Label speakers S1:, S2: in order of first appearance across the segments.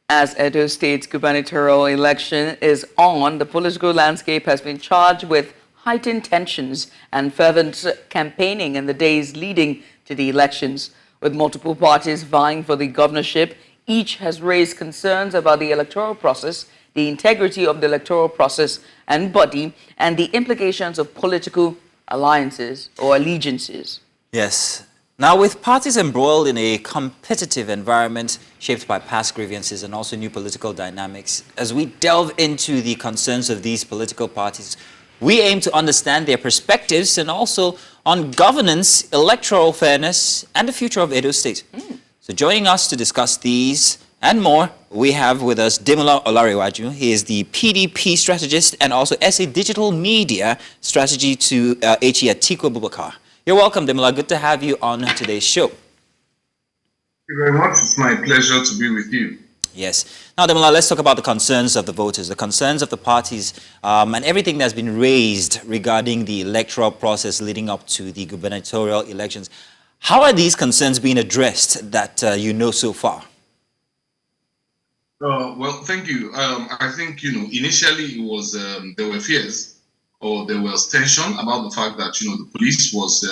S1: As Edo State's gubernatorial election is on, the political landscape has been charged with heightened tensions and fervent campaigning in the days leading to the elections. With multiple parties vying for the governorship, each has raised concerns about the electoral process, the integrity of the electoral process and body, and the implications of political alliances or allegiances.
S2: Yes. Now, with parties embroiled in a competitive environment shaped by past grievances and also new political dynamics, as we delve into the concerns of these political parties, we aim to understand their perspectives and also on governance, electoral fairness, and the future of Edo State. So joining us to discuss these and more, we have with us Demola Olariwaju. He is the PDP strategist and also SA Digital Media Strategy to HE Atiku Abubakar. You're welcome, Demola. Good to have you on today's show.
S3: Thank you very much. It's my pleasure to be with you.
S2: Yes. Now, Demola, let's talk about the concerns of the voters, the concerns of the parties, and everything that's been raised regarding the electoral process leading up to the gubernatorial elections. How are these concerns being addressed that you know so far?
S3: Well, thank you. I think, initially it was, there were fears or there was tension about the fact that, the police was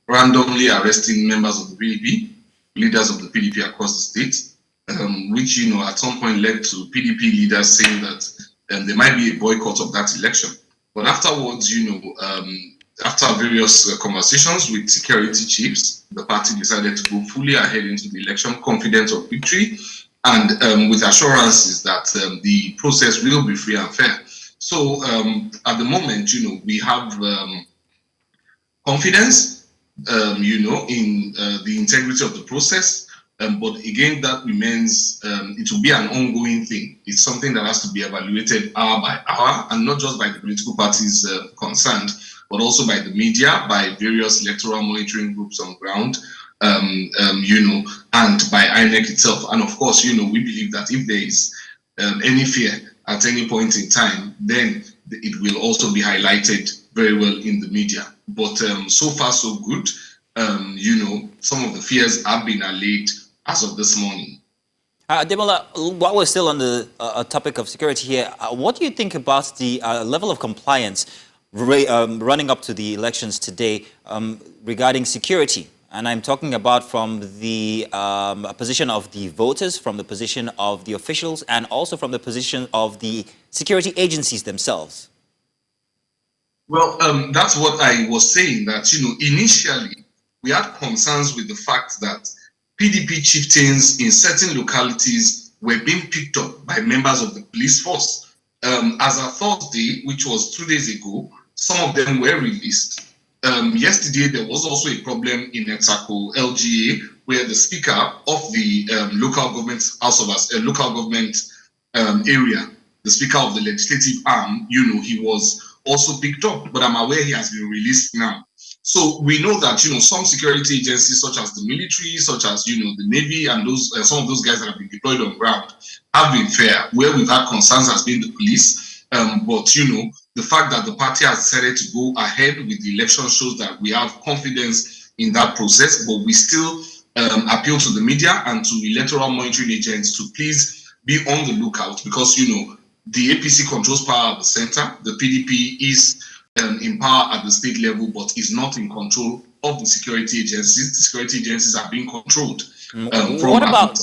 S3: randomly arresting members of the PDP, leaders of the PDP across the state, which, at some point led to PDP leaders saying that there might be a boycott of that election. But afterwards, after various conversations with security chiefs, the party decided to go fully ahead into the election, confident of victory, and with assurances that the process will be free and fair. So at the moment, we have confidence, in the integrity of the process. But again, that remains, it will be an ongoing thing. It's something that has to be evaluated hour by hour, and not just by the political parties concerned, but also by the media, by various electoral monitoring groups on ground, and by INEC itself. And of course, we believe that if there is any fear at any point in time, then it will also be highlighted very well in the media. But so far, so good. Some of the fears have been allayed as of this morning.
S2: Demola, while we're still on the topic of security here, what do you think about the level of compliance running up to the elections today regarding security? And I'm talking about from the position of the voters, from the position of the officials, and also from the position of the security agencies themselves.
S3: Well, that's what I was saying, that, initially we had concerns with the fact that PDP chieftains in certain localities were being picked up by members of the police force. As of Thursday, which was 2 days ago, some of them were released. Yesterday, there was also a problem in Etako, LGA, where the speaker of the local government area, the speaker of the legislative arm, he was also picked up, but I'm aware he has been released now. So we know that, some security agencies, such as the military, such as, the Navy, and those some of those guys that have been deployed on ground have been fair. Where we've had concerns has been the police, but, the fact that the party has decided to go ahead with the election shows that we have confidence in that process, but we still appeal to the media and to electoral monitoring agents to please be on the lookout, because, the APC controls power at the center. The PDP is in power at the state level, but is not in control of the security agencies. The security agencies are being controlled.
S2: What about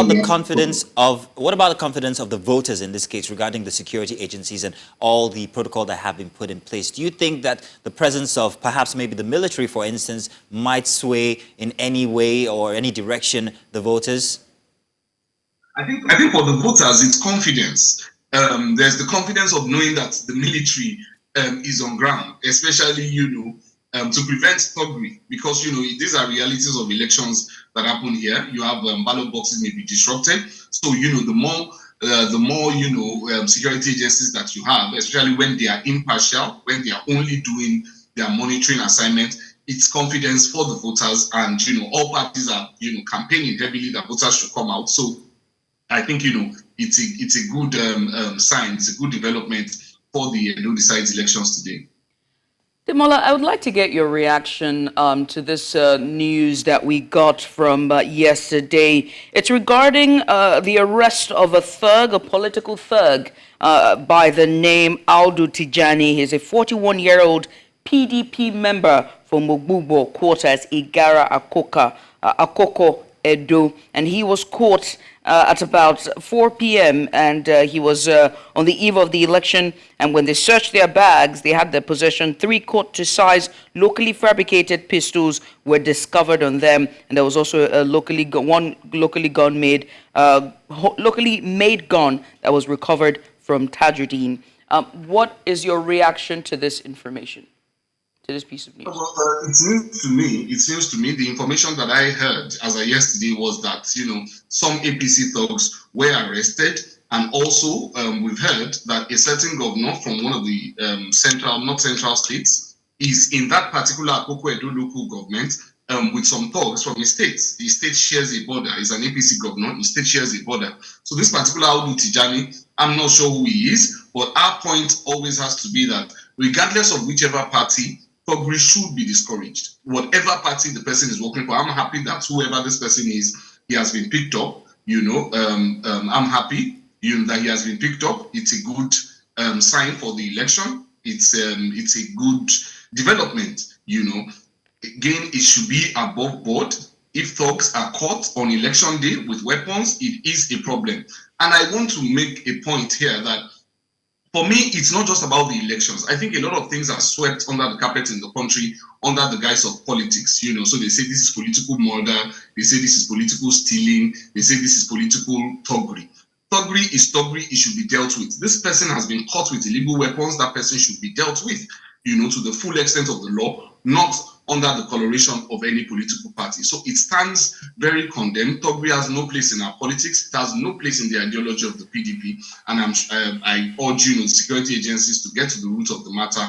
S2: the confidence of the voters in this case regarding the security agencies and all the protocol that have been put in place? Do you think that the presence of perhaps maybe the military, for instance, might sway in any way or any direction the voters?
S3: I think for the voters, it's confidence. There's the confidence of knowing that the military is on ground, especially, to prevent thuggery, because, these are realities of elections that happen here. You have ballot boxes may be disrupted. So, the more security agencies that you have, especially when they are impartial, when they are only doing their monitoring assignment, it's confidence for the voters. And, all parties are, campaigning heavily that voters should come out. So I think, it's a good sign, it's a good development for the Edo State elections today.
S1: Demola, I would like to get your reaction to this news that we got from yesterday. It's regarding the arrest of a thug, a political thug, by the name Aldo Tijani. He's a 41-year-old PDP member from Mogbubo Quarters, Igara Akoko, Edo, and he was caught at about 4 p.m. and he was on the eve of the election. And when they searched their bags, they had their possession 3 court-to-size locally fabricated pistols were discovered on them, and there was also a locally made gun that was recovered from Tajuddin. What is your reaction to this information? To this piece of news?
S3: Well, it seems to me the information that I heard as of yesterday was that some APC thugs were arrested, and also we've heard that a certain governor from one of the north central states is in that particular Akoko Edo local government with some thugs from the state. The state shares a border. He's an APC governor. The state shares a border. So this particular Audu Tijani, I'm not sure who he is, but our point always has to be that regardless of whichever party, thuggery should be discouraged. Whatever party the person is working for, I'm happy that whoever this person is, he has been picked up. I'm happy that he has been picked up. It's a good sign for the election. It's a good development. Again, it should be above board. If thugs are caught on election day with weapons, it is a problem. And I want to make a point here that for me, it's not just about the elections. I think a lot of things are swept under the carpet in the country under the guise of politics. So they say this is political murder. They say this is political stealing. They say this is political thuggery. Thuggery is thuggery. It should be dealt with. This person has been caught with illegal weapons. That person should be dealt with, to the full extent of the law, not under the coloration of any political party. So it stands very condemned. Thuggery has no place in our politics. It has no place in the ideology of the PDP. And I urge the security agencies to get to the root of the matter,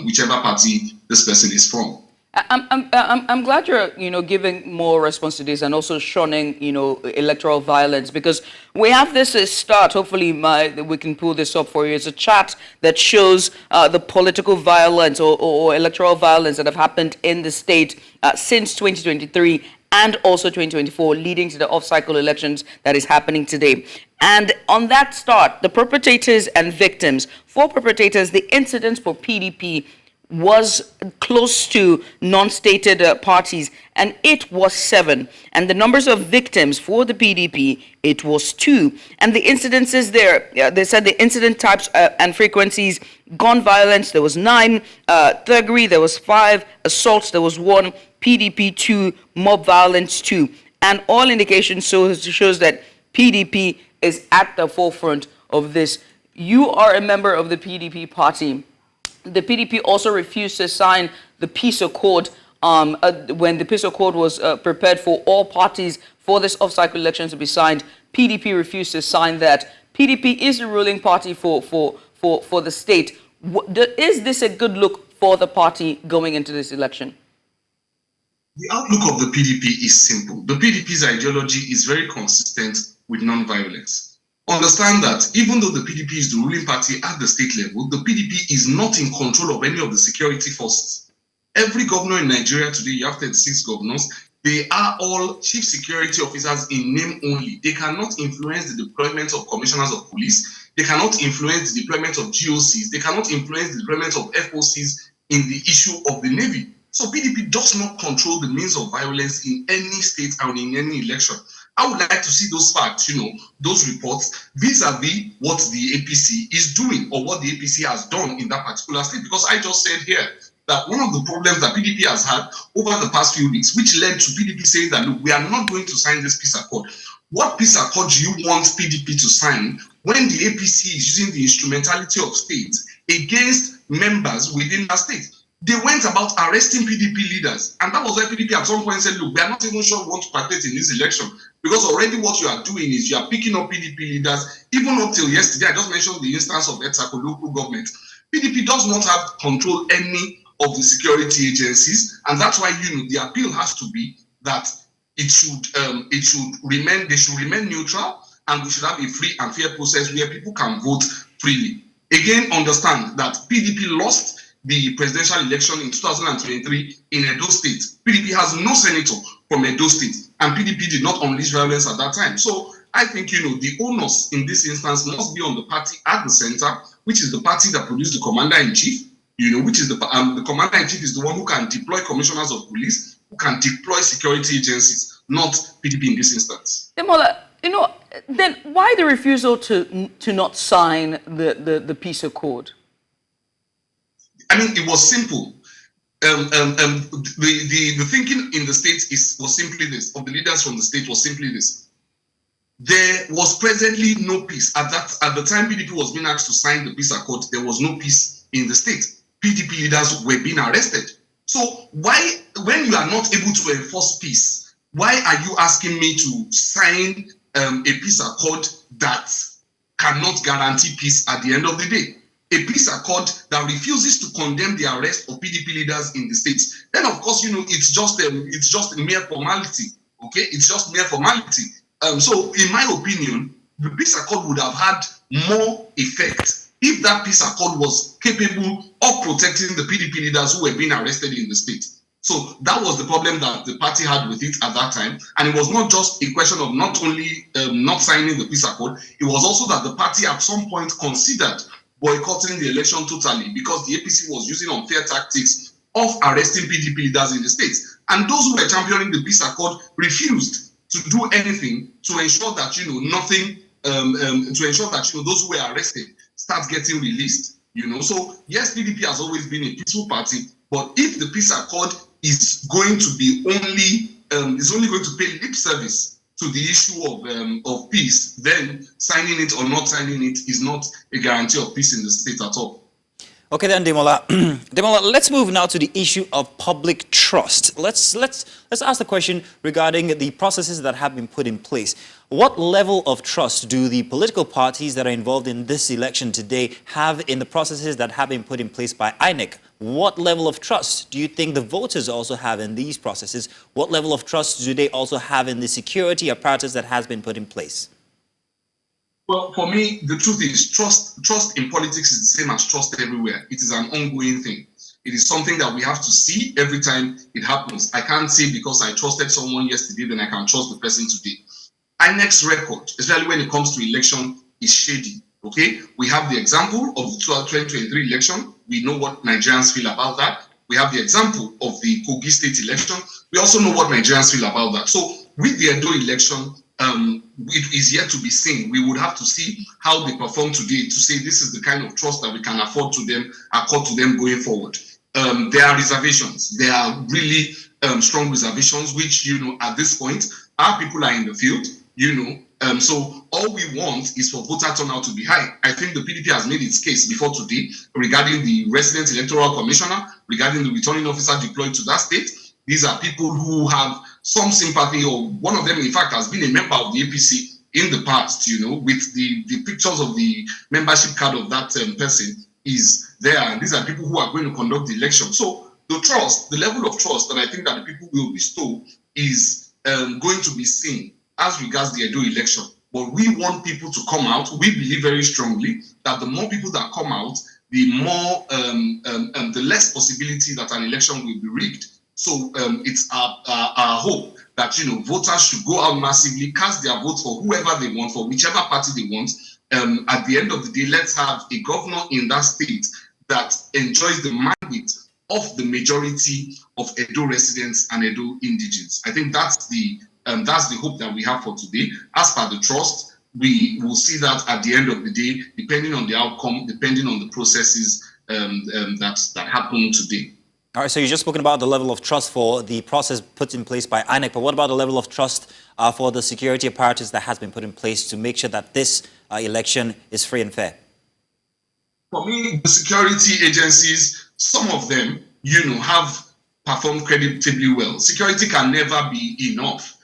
S3: whichever party this person is from.
S1: I'm glad you're giving more response to this and also shunning electoral violence, because we have this start. Hopefully we can pull this up for you. It's a chart that shows the political violence or electoral violence that have happened in the state since 2023 and also 2024, leading to the off-cycle elections that is happening today. And on that start, the perpetrators and victims. For perpetrators, the incidents for PDP was close to non-stated parties, and it was 7. And the numbers of victims for the PDP, it was 2. And the incidences there, they said the incident types and frequencies: gun violence, there was 9, thuggery, there was 5, assaults, there was 1, PDP 2, mob violence 2. And all indications shows that PDP is at the forefront of this. You are a member of the PDP party. The PDP also refused to sign the peace accord when the peace accord was prepared for all parties for this off-cycle election to be signed. PDP refused to sign that. PDP is the ruling party for the state. Is this a good look for the party going into this election?
S3: The outlook of the PDP is simple. The PDP's ideology is very consistent with non-violence. Understand that even though the PDP is the ruling party at the state level, the PDP is not in control of any of the security forces. Every governor in Nigeria today, you have 36 governors, they are all chief security officers in name only. They cannot influence the deployment of commissioners of police. They cannot influence the deployment of GOCs. They cannot influence the deployment of FOCs in the issue of the Navy. So PDP does not control the means of violence in any state and in any election. I would like to see those facts, those reports vis-a-vis what the APC is doing or what the APC has done in that particular state. Because I just said here that one of the problems that PDP has had over the past few weeks, which led to PDP saying that, look, we are not going to sign this peace accord. What peace accord do you want PDP to sign when the APC is using the instrumentality of states against members within that state? They went about arresting PDP leaders. And that was why PDP at some point said, look, we are not even sure we want to participate in this election. Because already what you are doing is you are picking up PDP leaders. Even up till yesterday, I just mentioned the instance of Etsako local government. PDP does not have control any of the security agencies. And that's why, the appeal has to be that they should remain neutral, and we should have a free and fair process where people can vote freely. Again, understand that PDP lost the presidential election in 2023 in Edo State. PDP has no senator from Edo State, and PDP did not unleash violence at that time. So I think, the onus in this instance must be on the party at the center, which is the party that produced the commander-in-chief, which is the commander-in-chief is the one who can deploy commissioners of police, who can deploy security agencies, not PDP in this instance.
S1: Demola, then why the refusal to not sign the peace accord?
S3: I mean, it was simple. The thinking in the state was simply this, of the leaders from the state was simply this. There was presently no peace. At the time PDP was being asked to sign the peace accord, there was no peace in the state. PDP leaders were being arrested. So why, when you are not able to enforce peace, why are you asking me to sign a peace accord that cannot guarantee peace at the end of the day? A peace accord that refuses to condemn the arrest of PDP leaders in the states. Then, of course, it's just a mere formality. Okay, it's just mere formality. So, in my opinion, the peace accord would have had more effect if that peace accord was capable of protecting the PDP leaders who were being arrested in the state. So that was the problem that the party had with it at that time. And it was not just a question of not only not signing the peace accord, it was also that the party at some point considered boycotting the election totally because the APC was using unfair tactics of arresting PDP leaders in the states. And those who were championing the peace accord refused to do anything to ensure that, to ensure that, those who were arrested start getting released. So yes, PDP has always been a peaceful party, but if the peace accord is going to be only going to pay lip service to the issue of peace, then signing it or not signing it is not a guarantee of peace in the state at all.
S2: Okay then, Demola. Demola, let's move now to the issue of public trust. Let's ask the question regarding the processes that have been put in place. What level of trust do the political parties that are involved in this election today have in the processes that have been put in place by INEC? What level of trust do you think the voters also have in these processes? What level of trust do they also have in the security apparatus that has been put in place?
S3: Well, for me, the truth is trust in politics is the same as trust everywhere. It is an ongoing thing. It is something that we have to see every time it happens. I can't say because I trusted someone yesterday, then I can trust the person today. INEC's record, especially when it comes to election, is shady. Okay, we have the example of the 2023 election. We know what Nigerians feel about that. We have the example of the Kogi State election. We also know what Nigerians feel about that. So with the Edo election, it is yet to be seen. We would have to see how they perform today to say this is the kind of trust that we can accord to them going forward. There are reservations. There are really strong reservations, which, at this point, our people are in the field, so all we want is for voter turnout to be high. I think the PDP has made its case before today regarding the resident electoral commissioner, regarding the returning officer deployed to that state. These are people who have some sympathy, or one of them, in fact, has been a member of the APC in the past, with the pictures of the membership card of that person is there. And these are people who are going to conduct the election. So the level of trust that I think that the people will bestow is going to be seen as regards the Edo election. But we want people to come out. We believe very strongly that the more people that come out, the more, the less possibility that an election will be rigged. So it's our hope that, voters should go out massively, cast their vote for whoever they want, for whichever party they want. At the end of the day, let's have a governor in that state that enjoys the mandate of the majority of Edo residents and Edo indigenes. I think that's the hope that we have for today. As per the trust, we will see that at the end of the day, depending on the outcome, depending on the processes that happen today.
S2: All right, so you've just spoken about the level of trust for the process put in place by INEC, but what about the level of trust for the security apparatus that has been put in place to make sure that this election is free and fair?
S3: For me, the security agencies, some of them, have performed creditably well. Security can never be enough,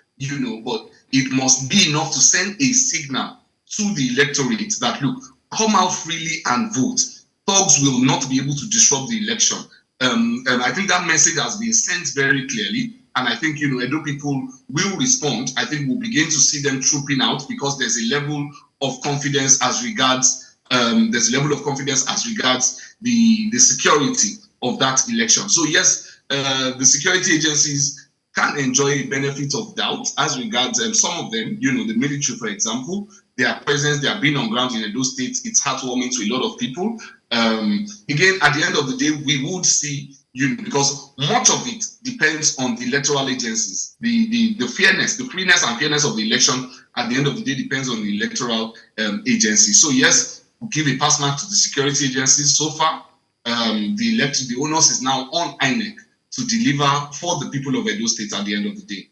S3: but it must be enough to send a signal to the electorate that, look, come out freely and vote. Thugs will not be able to disrupt the election. And I think that message has been sent very clearly. And I think, Edo people will respond. I think we'll begin to see them trooping out because there's a level of confidence as regards there's a level of confidence as regards the security of that election. So yes, the security agencies can enjoy a benefit of doubt as regards some of them, the military, for example, their presence, they have been on ground in Edo State. It's heartwarming to a lot of people. Again, at the end of the day, we would see, because much of it depends on the electoral agencies. The fairness, the freeness and fairness of the election at the end of the day depends on the electoral agency. So yes, we'll give a pass mark to the security agencies. So far, the onus is now on INEC to deliver for the people of Edo State at the end of the day.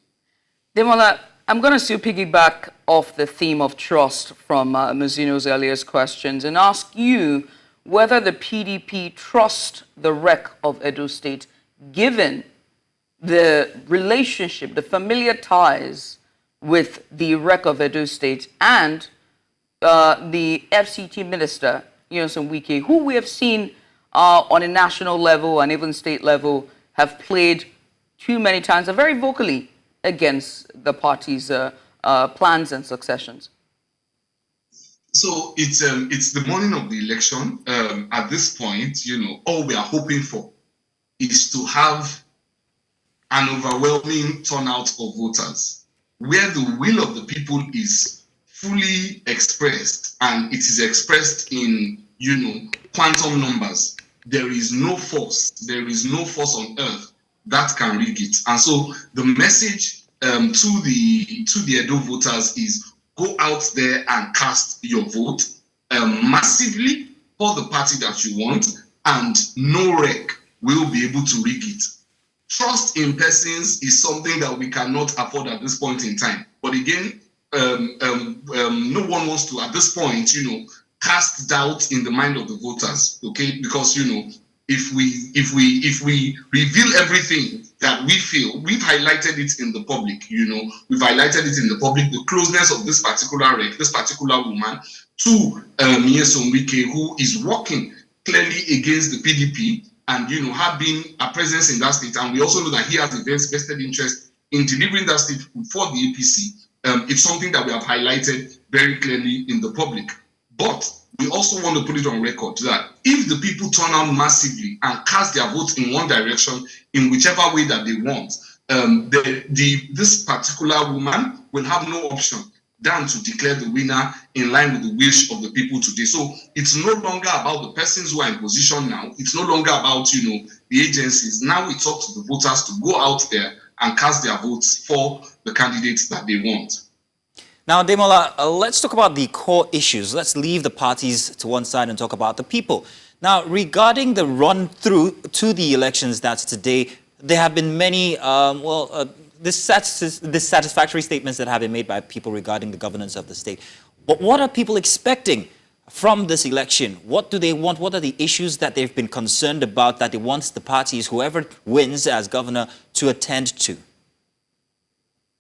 S1: Demola, I'm going to still piggyback off the theme of trust from Mazino's earliest questions and ask you whether the PDP trust the rec of Edo State, given the relationship, the familiar ties with the rec of Edo State and the FCT minister, Nyesom Wike, who we have seen on a national level and even state level have played too many times and very vocally against the party's plans and successions.
S3: So it's the morning of the election. At this point, all we are hoping for is to have an overwhelming turnout of voters, where the will of the people is fully expressed, and it is expressed in quantum numbers. There is no force on earth that can rig it. And so the message to the Edo voters is, go out there and cast your vote massively for the party that you want, and no rec will be able to rig it. Trust in persons is something that we cannot afford at this point in time. But again, no one wants to, at this point, cast doubt in the mind of the voters, okay? Because if we reveal everything that we feel, we've highlighted it in the public, we've highlighted it in the public, the closeness of this particular rec, this particular woman to Nyesom Wike, who is working clearly against the PDP and have been a presence in that state. And we also know that he has a vested interest in delivering that state for the APC. It's something that we have highlighted very clearly in the public. But we also want to put it on record that if the people turn out massively and cast their votes in one direction, in whichever way that they want, this particular woman will have no option than to declare the winner in line with the wish of the people today. So it's no longer about the persons who are in position now. It's no longer about, the agencies. Now it's up to the voters to go out there and cast their votes for the candidates that they want.
S2: Now, Demola, let's talk about the core issues. Let's leave the parties to one side and talk about the people. Now, regarding the run-through to the elections that's today, there have been many, dissatisfactory statements that have been made by people regarding the governance of the state. But what are people expecting from this election? What do they want? What are the issues that they've been concerned about that they want the parties, whoever wins as governor, to attend to?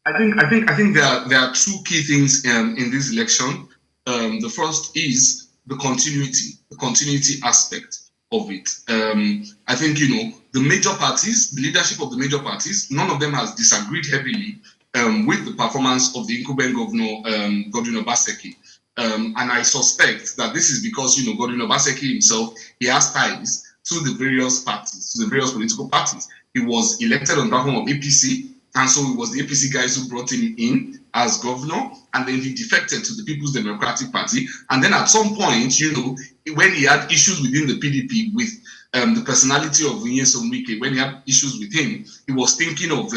S3: I think there are two key things in this election. The first is the continuity aspect of it. I think the major parties, the leadership of the major parties, none of them has disagreed heavily with the performance of the incumbent governor, Godwin Obaseki. And I suspect that this is because Godwin Obaseki himself, he has ties to the various parties, to the various political parties. He was elected on the platform of APC. And so it was the APC guys who brought him in as governor, and then he defected to the People's Democratic Party. And then at some point, when he had issues within the PDP with the personality of Nyesom Wike, when he had issues with him, he was thinking of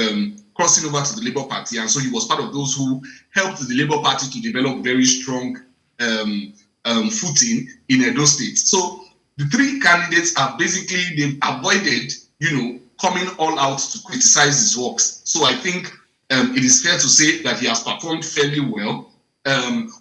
S3: crossing over to the Labour Party. And so he was part of those who helped the Labour Party to develop very strong footing in Edo State. So the three candidates have they've avoided, coming all out to criticize his works. So I think it is fair to say that he has performed fairly well.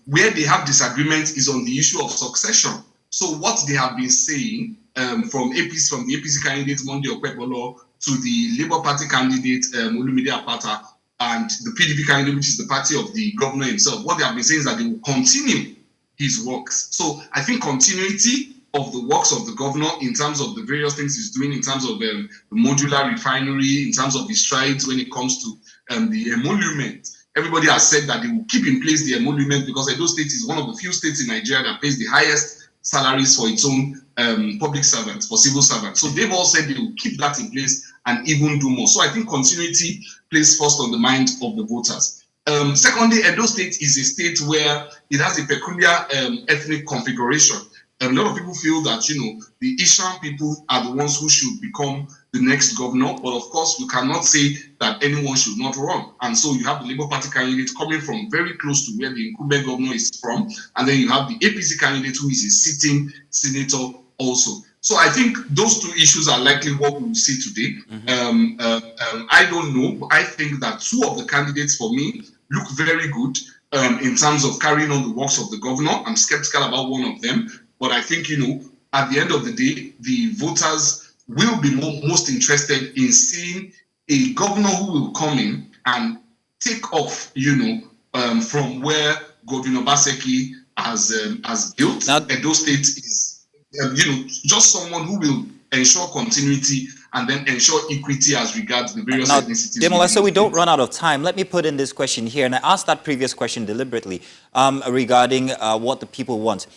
S3: Where they have disagreement is on the issue of succession. So what they have been saying from the APC candidate Monday Okpebolo to the Labour Party candidate Olumide Apata and the PDP candidate, which is the party of the governor himself, what they have been saying is that they will continue his works. So I think continuity of the works of the governor in terms of the various things he's doing, in terms of the modular refinery, in terms of his strides when it comes to the emolument. Everybody has said that they will keep in place the emolument because Edo State is one of the few states in Nigeria that pays the highest salaries for its own public servants, for civil servants. So they've all said they will keep that in place and even do more. So I think continuity plays first on the mind of the voters. Secondly, Edo State is a state where it has a peculiar ethnic configuration. A lot of people feel that, you know, the Ishan people are the ones who should become the next governor. But of course, you cannot say that anyone should not run. And so you have the Labour Party candidate coming from very close to where the incumbent governor is from. And then you have the APC candidate who is a sitting senator also. So I think those two issues are likely what we will see today. I don't know. But I think that two of the candidates for me look very good in terms of carrying on the works of the governor. I'm skeptical about one of them. But I think, you know, at the end of the day, the voters will be most interested in seeing a governor who will come in and take off, you know, from where Governor Obaseki has built. Now, Edo State is, you know, just someone who will ensure continuity and then ensure equity as regards the various ethnicities.
S2: Demola, so we don't run out of time, let me put in this question here, and I asked that previous question deliberately regarding what the people want.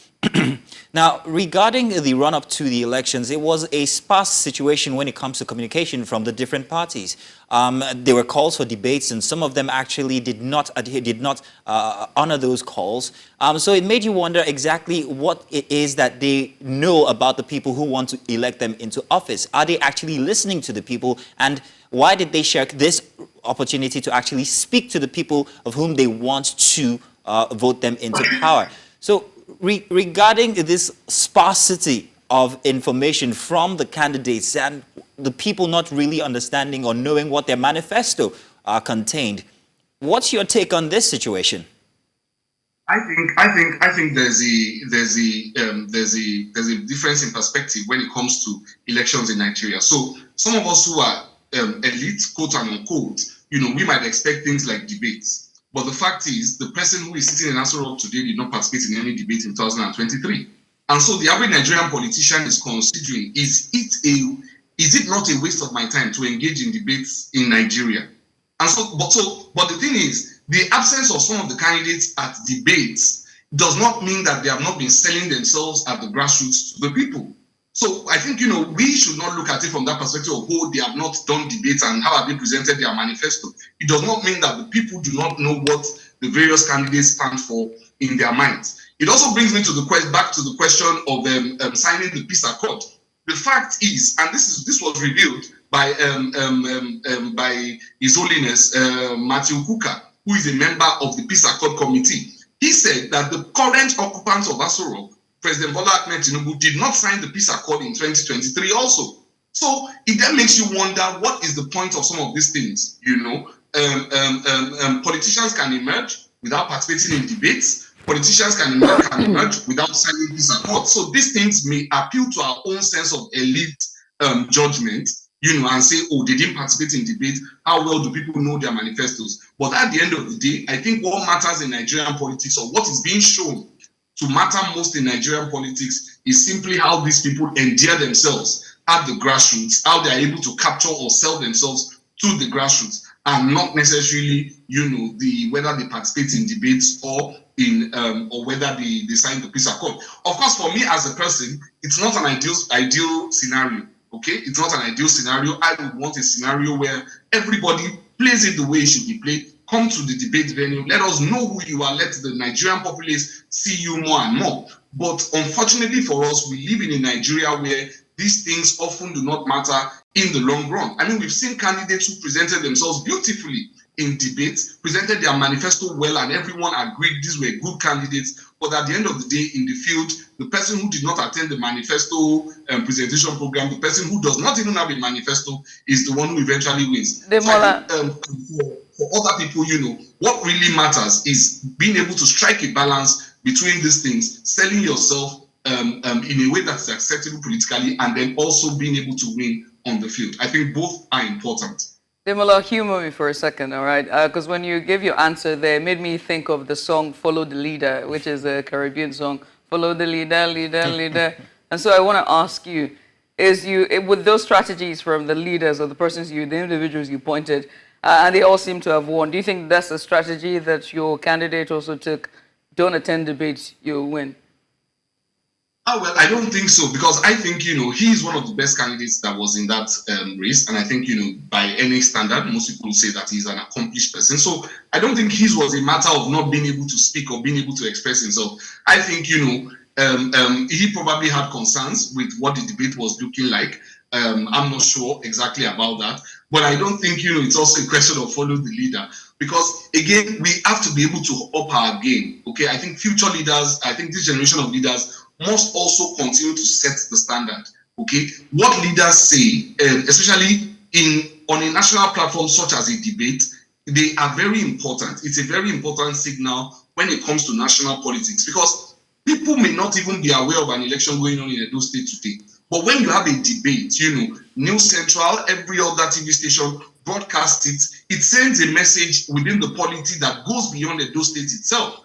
S2: Now, regarding the run-up to the elections, it was a sparse situation when it comes to communication from the different parties. There were calls for debates, and some of them actually did not honor those calls. So it made you wonder exactly what it is that they know about the people who want to elect them into office. Are they actually listening to the people, and why did they shirk this opportunity to actually speak to the people of whom they want to vote them into power? So regarding this sparsity of information from the candidates and the people not really understanding or knowing what their manifesto contained, what's your take on this situation?
S3: I think there's a difference in perspective when it comes to elections in Nigeria. So some of us who are elite, quote unquote, you know, we might expect things like debates. But the fact is, the person who is sitting in Aso Rock today did not participate in any debate in 2023. And so the average Nigerian politician is considering, is it not a waste of my time to engage in debates in Nigeria? And so, but the thing is, the absence of some of the candidates at debates does not mean that they have not been selling themselves at the grassroots to the people. So I think, you know, we should not look at it from that perspective of, oh, they have not done debates and how have they presented their manifesto. It does not mean that the people do not know what the various candidates stand for in their minds. It also brings me to back to the question of signing the peace accord. The fact is, and this was revealed by His Holiness Matthew Kuka, who is a member of the Peace Accord Committee. He said that the current occupants of Aso Rock, President Bola Ahmed Tinubu, did not sign the peace accord in 2023 also. So it then makes you wonder, what is the point of some of these things? You know, politicians can emerge without participating in debates. Politicians can emerge without signing peace accord. So these things may appeal to our own sense of elite judgment, you know, and say, oh, they didn't participate in debate. How well do people know their manifestos? But at the end of the day, I think what matters in Nigerian politics, or what is being shown to matter most in Nigerian politics, is simply how these people endear themselves at the grassroots, how they are able to capture or sell themselves to the grassroots, and not necessarily, you know, whether they participate in debates or whether they sign the peace accord. Of course, for me as a person, it's not an ideal scenario. Okay, it's not an ideal scenario. I would want a scenario where everybody plays it the way it should be played. Come to the debate venue. Let us know who you are. Let the Nigerian populace see you more and more. But unfortunately for us, we live in a Nigeria where these things often do not matter in the long run. I mean, we've seen candidates who presented themselves beautifully in debates, presented their manifesto well, and everyone agreed these were good candidates. But at the end of the day, in the field, the person who did not attend the manifesto presentation program, the person who does not even have a manifesto, is the one who eventually wins. So I think, for other people, you know, what really matters is being able to strike a balance between these things, selling yourself in a way that is acceptable politically, and then also being able to win on the field. I think both are important.
S1: Demola, humor me for a second, all right? Because when you gave your answer there, it made me think of the song Follow the Leader, which is a Caribbean song. Follow the leader, leader, leader. And so I want to ask you, with those strategies from the leaders or the individuals you pointed, and they all seem to have won, do you think that's a strategy that your candidate also took? Don't attend debates, you'll win.
S3: Well, I don't think so, because I think, he's one of the best candidates that was in that race. And I think, by any standard, most people say that he's an accomplished person. So I don't think his was a matter of not being able to speak or being able to express himself. I think, he probably had concerns with what the debate was looking like. I'm not sure exactly about that. But I don't think, it's also a question of follow the leader. Because, again, we have to be able to up our game. Okay, I think future leaders, I think this generation of leaders must also continue to set the standard. Okay, what leaders say, especially on a national platform such as a debate, they are very important. It's a very important signal when it comes to national politics, because people may not even be aware of an election going on in Edo State today. But when you have a debate, News Central, every other TV station broadcasts it, it sends a message within the polity that goes beyond Edo State itself.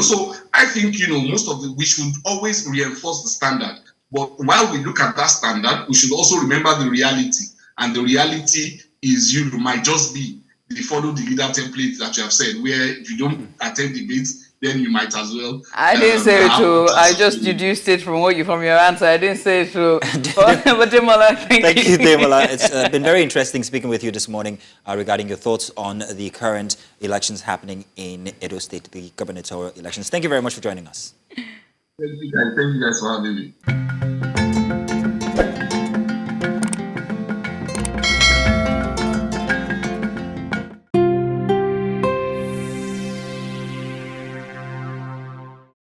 S3: So I think, we should always reinforce the standard. But while we look at that standard, we should also remember the reality. And the reality is, might just be the follow the leader template that you have said, where if you don't attend debates, then you might as well.
S1: I didn't say it too. I just deduced it from your answer. I didn't say it too. But Demola, thank you.
S2: Demola. It's been very interesting speaking with you this morning regarding your thoughts on the current elections happening in Edo State, the gubernatorial elections. Thank you very much for joining us.
S3: Thank you guys for having me.